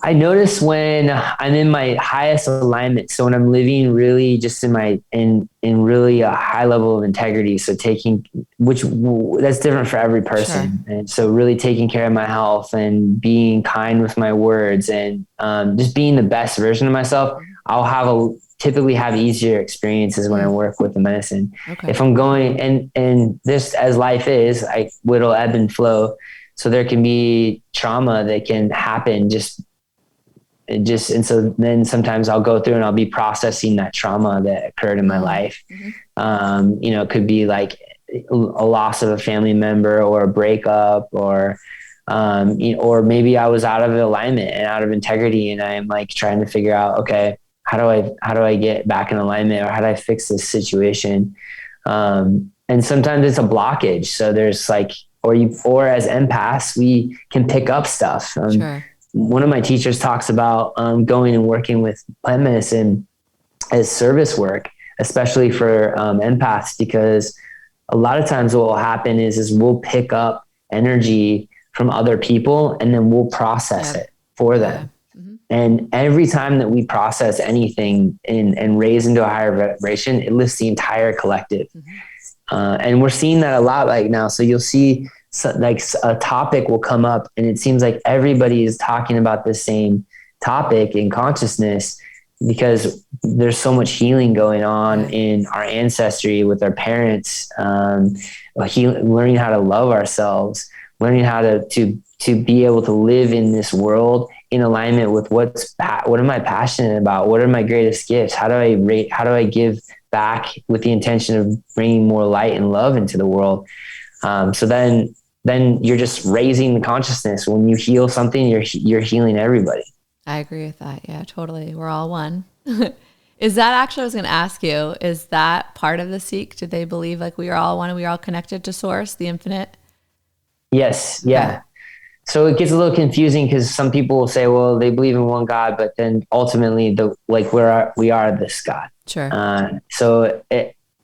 [SPEAKER 2] I notice when I'm in my highest alignment. So when I'm living really just in really a high level of integrity. So that's different for every person. Sure. And so really taking care of my health and being kind with my words and just being the best version of myself, I'll typically have easier experiences when I work with the medicine. Okay. If I'm going and this, as life is, it'll ebb and flow. So there can be trauma that can happen and so then sometimes I'll go through and I'll be processing that trauma that occurred in my life. It could be like a loss of a family member or a breakup or maybe I was out of alignment and out of integrity. And I'm like trying to figure out, okay, how do I get back in alignment, or how do I fix this situation? And sometimes it's a blockage. So there's like, or as empaths, we can pick up stuff. Sure. One of my teachers talks about going and working with plant medicine as service work, especially for empaths, because a lot of times what will happen is we'll pick up energy from other people and then we'll process it for them. And every time that we process anything and raise into a higher vibration, it lifts the entire collective. And we're seeing that a lot right now. So you'll see like a topic will come up and it seems like everybody is talking about the same topic in consciousness, because there's so much healing going on in our ancestry with our parents, learning how to love ourselves, learning how to be able to live in this world in alignment with what am I passionate about? What are my greatest gifts? How do I give back with the intention of bringing more light and love into the world? So then you're just raising the consciousness. When you heal something, you're healing everybody.
[SPEAKER 1] I agree with that. Yeah, totally. We're all one. Is that actually, I was going to ask you, is that part of the Sikh? Do they believe like we are all one and we are all connected to source, the infinite?
[SPEAKER 2] Yes. Okay. Yeah. So it gets a little confusing because some people will say, well, they believe in one God, but then ultimately we are this God.
[SPEAKER 1] Sure.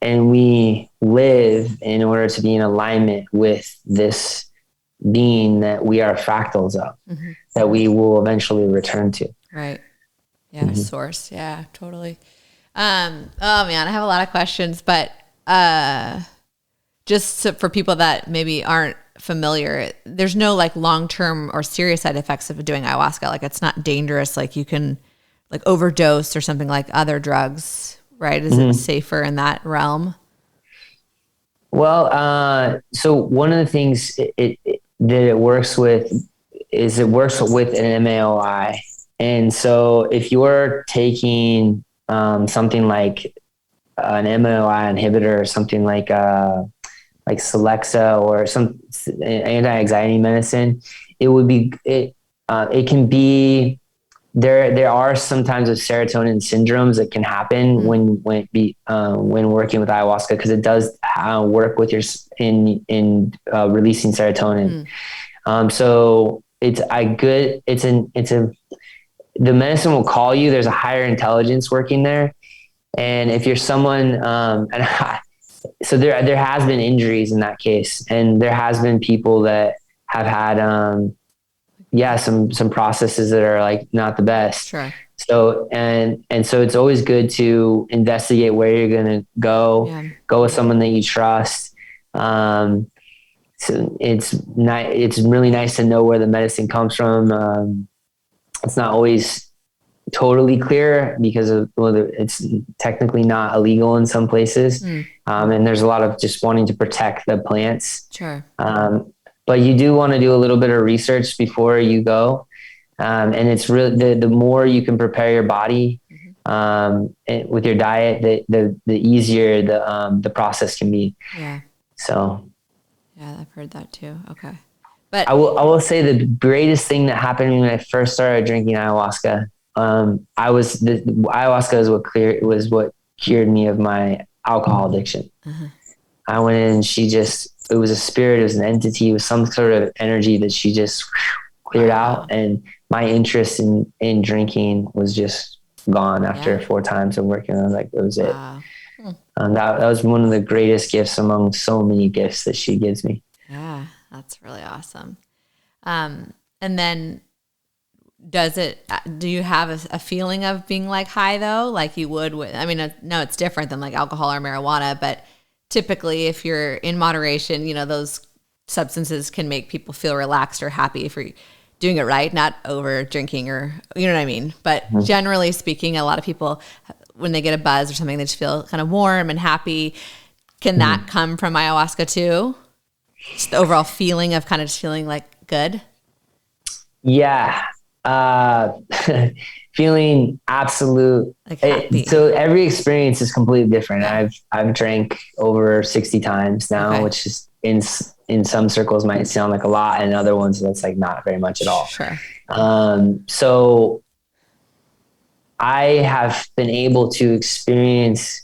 [SPEAKER 2] And we live in order to be in alignment with this being that we are fractals of, that we will eventually return to.
[SPEAKER 1] Right. Yeah. Source. Yeah, totally. Oh man, I have a lot of questions, but for people that maybe aren't familiar, there's no like long-term or serious side effects of doing ayahuasca. Like it's not dangerous. Like you can like overdose or something like other drugs, right? Is it safer in that realm?
[SPEAKER 2] Well, so one of the things it works with an MAOI. And so if you're taking something like an MAOI inhibitor or something like Celexa or some anti-anxiety medicine, it can be, there are sometimes of serotonin syndromes that can happen when working with ayahuasca, because it does work with in releasing serotonin. So the medicine will call you. There's a higher intelligence working there. And if you're someone, so there has been injuries in that case, and there has been people that have had, some processes that are like not the best.
[SPEAKER 1] Sure.
[SPEAKER 2] So, and so it's always good to investigate where you're going to go with someone that you trust. So it's really nice to know where the medicine comes from. It's not always totally clear because of, well, it's technically not illegal in some places. And there's a lot of just wanting to protect the plants.
[SPEAKER 1] Sure.
[SPEAKER 2] But you do want to do a little bit of research before you go. And it's really, the more you can prepare your body, with your diet, the easier the process can be.
[SPEAKER 1] Yeah.
[SPEAKER 2] So.
[SPEAKER 1] Yeah, I've heard that too. Okay. But
[SPEAKER 2] I will say the greatest thing that happened when I first started drinking ayahuasca, ayahuasca was what cured me of my alcohol addiction. I went in and it was a spirit, it was an entity, it was some sort of energy that she just cleared out. And my interest in drinking was just gone after 4 times of working on it. Like, it was it. That was one of the greatest gifts among so many gifts that she gives me.
[SPEAKER 1] Yeah, that's really awesome. And then do you have a feeling of being like high though? Like you would with, I mean, no, it's different than like alcohol or marijuana, but typically if you're in moderation, those substances can make people feel relaxed or happy if you're doing it right, not over drinking or, you know what I mean? But generally speaking, a lot of people, when they get a buzz or something, they just feel kind of warm and happy. Can that come from ayahuasca too? Just the overall feeling of kind of just feeling like good?
[SPEAKER 2] Yeah. Feeling absolute.
[SPEAKER 1] Like happy.
[SPEAKER 2] So every experience is completely different. Yeah. I've drank over 60 times now, which is in some circles might sound like a lot, and other ones that's like not very much at all.
[SPEAKER 1] Sure.
[SPEAKER 2] So I have been able to experience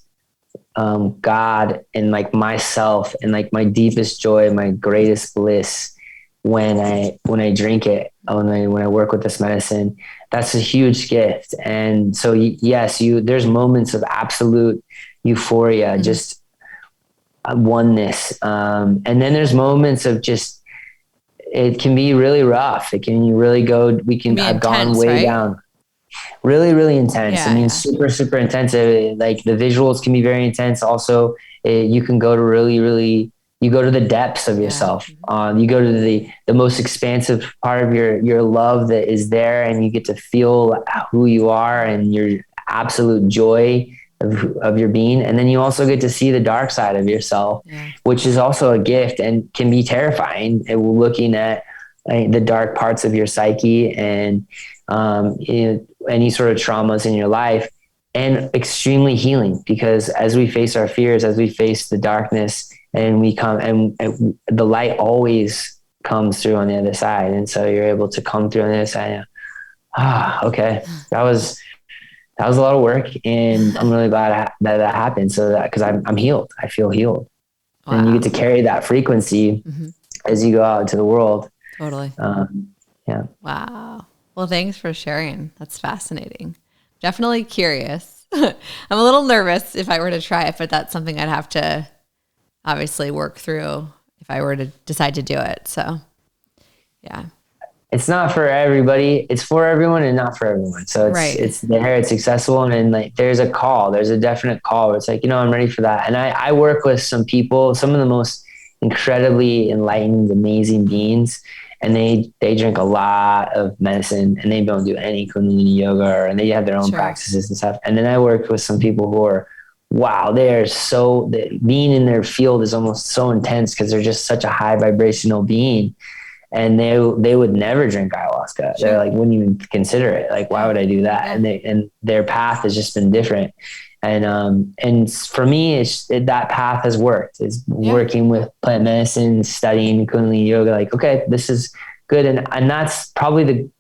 [SPEAKER 2] God and like myself and like my deepest joy, my greatest bliss when I drink it, when I work with this medicine. That's a huge gift. And so yes, there's moments of absolute euphoria, just oneness. And then there's moments of just, it can be really rough. It can really go, I've gone way down. Really, really intense.
[SPEAKER 1] Yeah,
[SPEAKER 2] super, super intensive. Like the visuals can be very intense. Also, you can go to really, you go to the depths of yourself. You go to the most expansive part of your love that is there, and you get to feel who you are and your absolute joy of your being. And then you also get to see the dark side of yourself, which is also a gift and can be terrifying. Looking at the dark parts of your psyche and any sort of traumas in your life, and extremely healing, because as we face our fears, as we face the darkness, and we come and the light always comes through on the other side. And so you're able to come through on the other side. Okay. That was a lot of work, and I'm really glad that happened. So that, cause I'm healed, I feel healed. Wow. And you get to carry that frequency as you go out into the world.
[SPEAKER 1] Totally.
[SPEAKER 2] Yeah.
[SPEAKER 1] Wow. Well, thanks for sharing. That's fascinating. Definitely curious. I'm a little nervous if I were to try it, but that's something I'd have to obviously work through if I were to decide to do it. So, yeah.
[SPEAKER 2] It's not for everybody. It's for everyone and not for everyone. So it's there, it's accessible. And then like, there's a definite call where it's like, I'm ready for that. And I work with some people, some of the most incredibly enlightened, amazing beings. And they drink a lot of medicine, and they don't do any Kundalini Yoga, and they have their own practices and stuff. And then I worked with some people who are, being in their field is almost so intense because they're just such a high vibrational being, and they would never drink ayahuasca. They're like, wouldn't even consider it. Like, why would I do that? And their path has just been different. And for me, that path has worked. It's working with plant medicine, studying Kundalini Yoga. Like, okay, this is good. And that's probably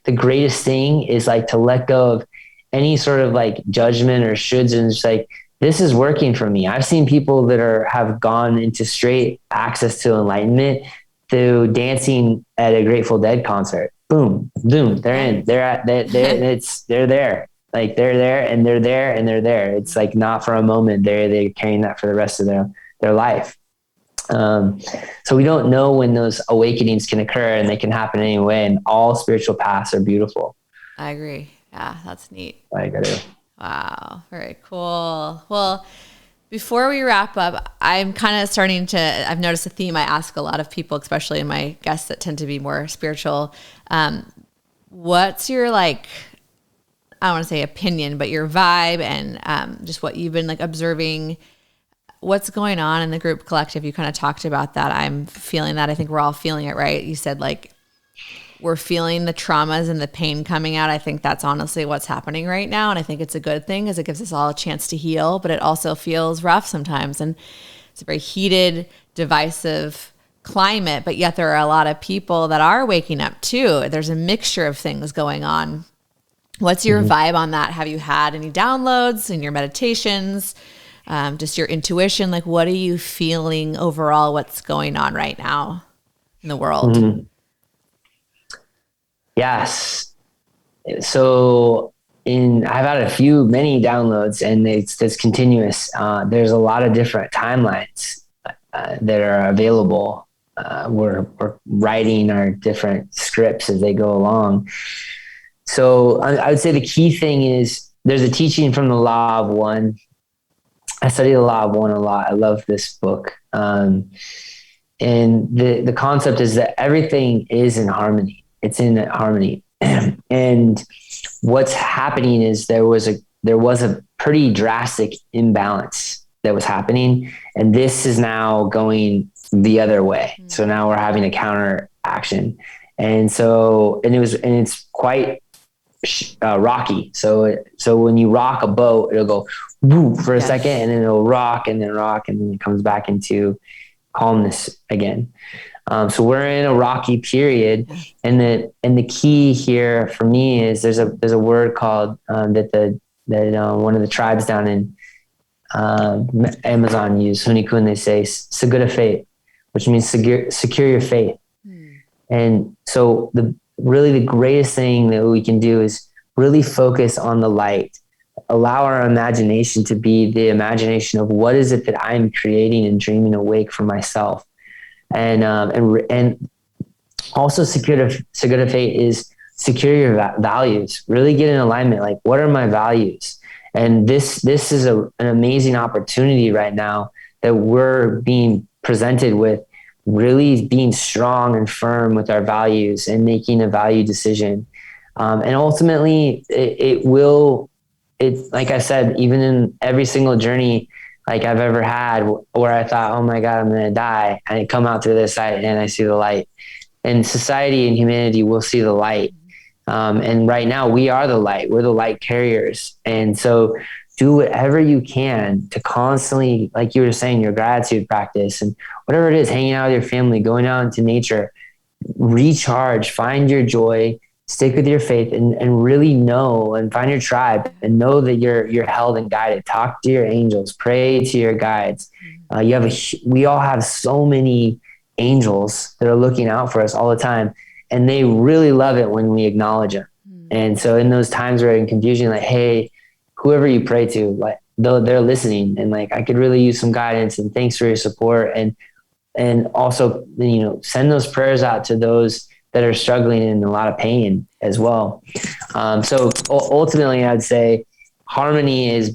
[SPEAKER 2] the greatest thing, is like to let go of any sort of like judgment or shoulds, and just like, this is working for me. I've seen people that have gone into straight access to enlightenment through dancing at a Grateful Dead concert. Boom, boom, they're in. They're there. Like they're there and they're there and they're there. It's like not for a moment. They're carrying that for the rest of their life. So we don't know when those awakenings can occur, and they can happen anyway. And all spiritual paths are beautiful.
[SPEAKER 1] I agree. Yeah, that's neat.
[SPEAKER 2] I agree.
[SPEAKER 1] Wow. Very cool. Well, before we wrap up, I'm kind of I've noticed a theme I ask a lot of people, especially in my guests that tend to be more spiritual. What's your I don't want to say opinion, but your vibe and just what you've been like observing, what's going on in the group collective. You kind of talked about that. I'm feeling that. I think we're all feeling it, right? You said like we're feeling the traumas and the pain coming out. I think that's honestly what's happening right now. And I think it's a good thing because it gives us all a chance to heal, but it also feels rough sometimes. And it's a very heated, divisive climate, but yet there are a lot of people that are waking up too. There's a mixture of things going on. What's your vibe on that? Have you had any downloads in your meditations? Just your intuition? Like, what are you feeling overall? What's going on right now in the world?
[SPEAKER 2] Mm-hmm. Yes. So I've had many downloads, and it's continuous. There's a lot of different timelines that are available. We're writing our different scripts as they go along. So I would say the key thing is there's a teaching from the Law of One. I study the Law of One a lot. I love this book. And the concept is that everything is in harmony. It's in harmony. And what's happening is there was a pretty drastic imbalance that was happening. And this is now going the other way. So now we're having a counter action. And it's quite rocky. So when you rock a boat, it'll go woo for a second, and then it'll rock and then it comes back into calmness again. So we're in a rocky period, and the key here for me is there's a word called that one of the tribes down in Amazon use, Hunikun. They say "segura faith," which means secure your faith. And so the greatest thing that we can do is really focus on the light. Allow our imagination to be the imagination of what is it that I'm creating and dreaming awake for myself. And also secure fate is secure your values. Really get in alignment. Like, what are my values? And this is an amazing opportunity right now that we're being presented with, really being strong and firm with our values and making a value decision. And ultimately like I said, even in every single journey like I've ever had where I thought, oh my God, I'm going to die. And I come out to this side and I see the light. And society and humanity will see the light. And right now we are the light. We're the light carriers. And so do whatever you can to constantly, like you were saying, your gratitude practice and whatever it is, hanging out with your family, going out into nature, recharge, find your joy, stick with your faith, and really know and find your tribe and know that you're held and guided. Talk to your angels, pray to your guides. We all have so many angels that are looking out for us all the time, and they really love it when we acknowledge them. And so in those times where you're in confusion, like, hey, whoever you pray to, like they're listening, and like, I could really use some guidance, and thanks for your support. And also, send those prayers out to those that are struggling in a lot of pain as well. So ultimately I'd say harmony is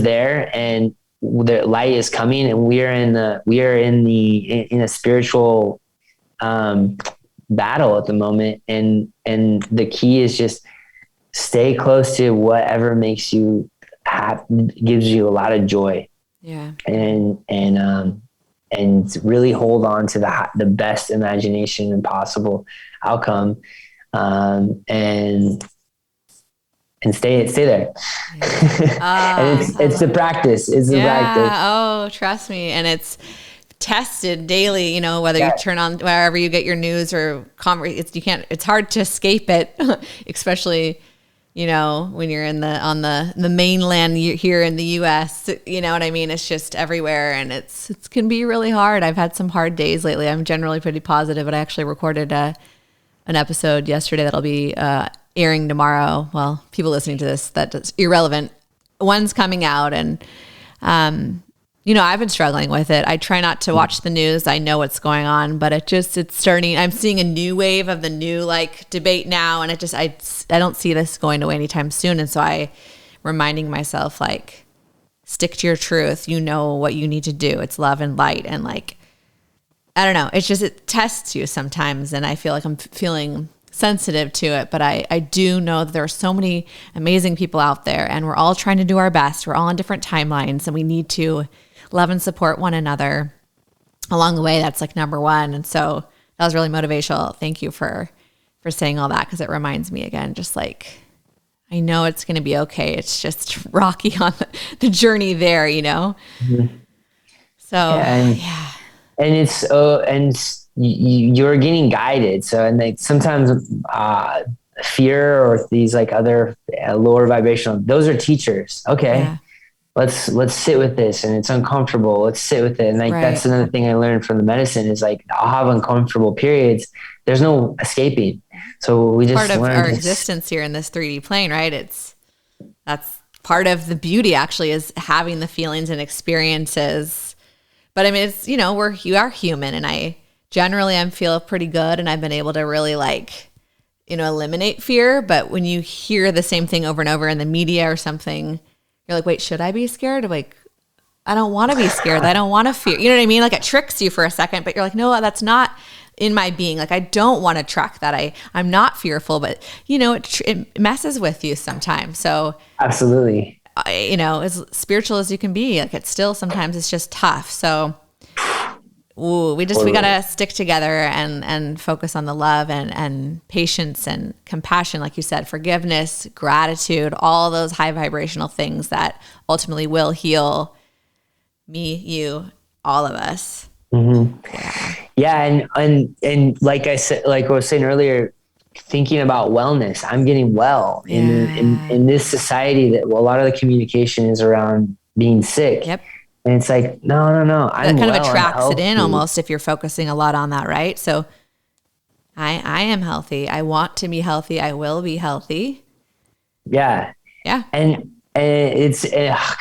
[SPEAKER 2] there, and the light is coming, and we are in a spiritual, battle at the moment. And the key is just stay close to whatever makes you gives you a lot of joy.
[SPEAKER 1] Yeah.
[SPEAKER 2] And really hold on to the best imagination and possible outcome, and stay there. And it's the practice. It's the practice.
[SPEAKER 1] Oh, trust me. And it's tested daily, whether you turn on wherever you get your news or it's hard to escape it, especially when you're on the mainland here in the US, you know what I mean? It's just everywhere, and it can be really hard. I've had some hard days lately. I'm generally pretty positive, but I actually recorded an episode yesterday that'll be airing tomorrow. Well, people listening to this, that's irrelevant. One's coming out, and I've been struggling with it. I try not to watch the news. I know what's going on, but it's starting. I'm seeing a new wave of the new debate now, and I don't see this going away anytime soon. And so I reminding myself, stick to your truth. You know what you need to do. It's love and light. And I don't know. It tests you sometimes. And I feel like I'm feeling sensitive to it, but I do know that there are so many amazing people out there, and we're all trying to do our best. We're all on different timelines, and we need to love and support one another along the way. That's like number one. And so that was really motivational. Thank you for saying all that, because it reminds me again, just like, I know it's going to be okay. It's just rocky on the journey there, you know? Mm-hmm. So, yeah.
[SPEAKER 2] And it's, you're getting guided. So, and like sometimes, fear or these like other lower vibrational, those are teachers. Okay. Yeah. Let's sit with this, and it's uncomfortable. Let's sit with it. And like, that's another thing I learned from the medicine is like, I'll have uncomfortable periods. There's no escaping. So we just
[SPEAKER 1] part of our existence here in this 3D plane, right? That's part of the beauty actually, is having the feelings and experiences. But I mean, it's, you know, you are human, and I feel pretty good, and I've been able to really like, you know, eliminate fear. But when you hear the same thing over and over in the media or something, you're like, wait, should I be scared? Like, I don't want to be scared. I don't want to fear. You know what I mean? Like, it tricks you for a second, but you're like, no, that's not in my being. Like, I don't want to track that. I'm not fearful, but you know, it messes with you sometimes. So
[SPEAKER 2] absolutely,
[SPEAKER 1] you know, as spiritual as you can be, like, sometimes it's just tough. So we gotta stick together and focus on the love and patience and compassion, like you said, forgiveness, gratitude, all those high vibrational things that ultimately will heal me, you, all of us.
[SPEAKER 2] Mm-hmm. Yeah. And like I said, like I was saying earlier, thinking about wellness, I'm getting well in this society that a lot of the communication is around being sick.
[SPEAKER 1] Yep.
[SPEAKER 2] And it's like, no.
[SPEAKER 1] That kind of attracts it in almost if you're focusing a lot on that, right? So I am healthy. I want to be healthy. I will be healthy.
[SPEAKER 2] Yeah.
[SPEAKER 1] Yeah.
[SPEAKER 2] And it's,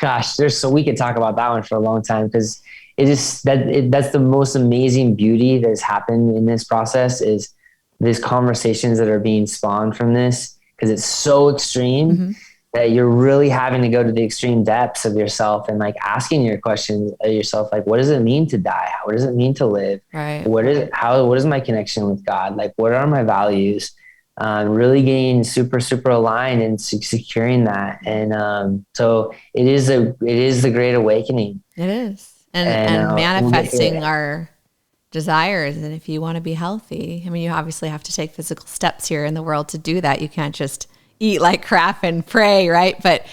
[SPEAKER 2] gosh, we could talk about that one for a long time, because that's the most amazing beauty that has happened in this process, is these conversations that are being spawned from this, because it's so extreme. Mm-hmm. That you're really having to go to the extreme depths of yourself and like asking your questions of yourself, like, what does it mean to die? What does it mean to live?
[SPEAKER 1] Right.
[SPEAKER 2] What is my connection with God? Like, what are my values? Really getting super, super aligned and securing that. And so it is the great awakening.
[SPEAKER 1] It is. And manifesting our desires. And if you want to be healthy, I mean, you obviously have to take physical steps here in the world to do that. You can't just eat like crap and pray, right? But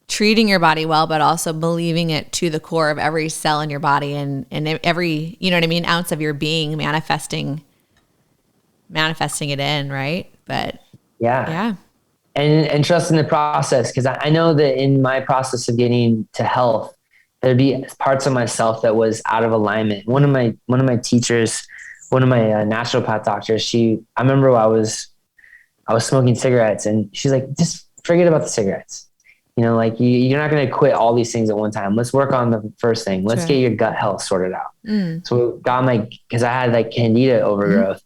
[SPEAKER 1] treating your body well, but also believing it to the core of every cell in your body and every, you know what I mean, ounce of your being, manifesting it in, right? But yeah.
[SPEAKER 2] And trust in the process, because I know that in my process of getting to health, there'd be parts of myself that was out of alignment. One of my teachers, one of my naturopath doctors, I remember I was smoking cigarettes, and she's like, just forget about the cigarettes. You know, like you're not going to quit all these things at one time. Let's work on the first thing. Let's get your gut health sorted out. So because I had like candida overgrowth.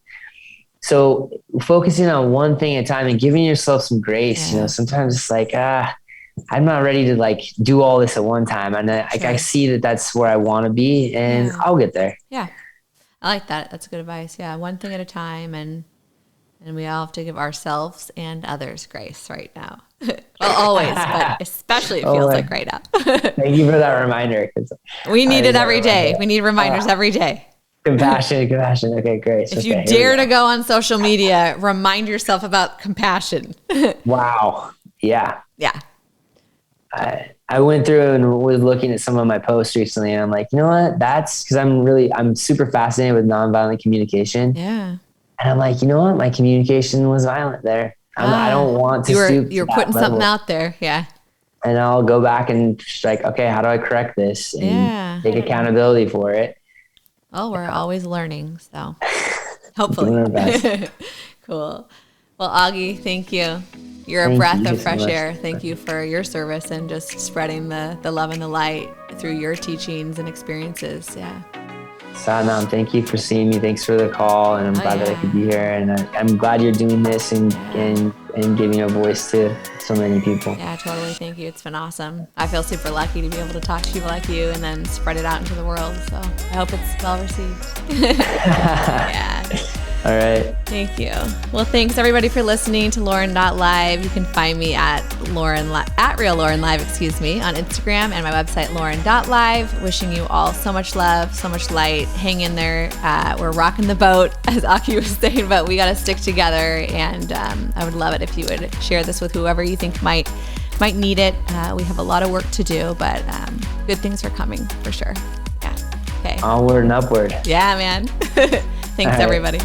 [SPEAKER 2] So focusing on one thing at a time and giving yourself some grace, you know, sometimes it's like, I'm not ready to like do all this at one time. And I see that that's where I want to be, and I'll get there.
[SPEAKER 1] Yeah. I like that. That's good advice. Yeah. One thing at a time. And we all have to give ourselves and others grace right now. Well, always, but especially it feels like right now.
[SPEAKER 2] Thank you for that reminder.
[SPEAKER 1] We need it every day. We need reminders every day.
[SPEAKER 2] Compassion. Okay, great.
[SPEAKER 1] If you dare to go on social media, remind yourself about compassion.
[SPEAKER 2] Wow. Yeah.
[SPEAKER 1] Yeah.
[SPEAKER 2] I went through and was looking at some of my posts recently, and I'm like, you know what? That's because I'm super fascinated with nonviolent communication.
[SPEAKER 1] Yeah.
[SPEAKER 2] And I'm like, you know what? My communication was violent there. I don't want to
[SPEAKER 1] you're putting something out there. Yeah.
[SPEAKER 2] And I'll go back and just like, okay, how do I correct this? And take accountability for it.
[SPEAKER 1] Oh, we're always learning. So hopefully.
[SPEAKER 2] Doing our best.
[SPEAKER 1] Cool. Well, Auggie, thank you. You're a breath of fresh air. Thank you for your service and just spreading the love and the light through your teachings and experiences. Yeah.
[SPEAKER 2] Satnam, thank you for seeing me. Thanks for the call, and I'm glad that I could be here. And I'm glad you're doing this and giving a voice to so many people.
[SPEAKER 1] Yeah, totally. Thank you. It's been awesome. I feel super lucky to be able to talk to people like you and then spread it out into the world. So I hope it's well received. Yeah.
[SPEAKER 2] All right.
[SPEAKER 1] Thank you. Well, thanks everybody for listening to Lauren.live. You can find me at RealLaurenLive, on Instagram, and my website, Lauren.live. Wishing you all so much love, so much light. Hang in there. We're rocking the boat, as Auggie was saying, but we got to stick together. And I would love it if you would share this with whoever you think might need it. We have a lot of work to do, but good things are coming for sure. Yeah. Okay.
[SPEAKER 2] Onward and upward.
[SPEAKER 1] Yeah, man. Thanks, everybody.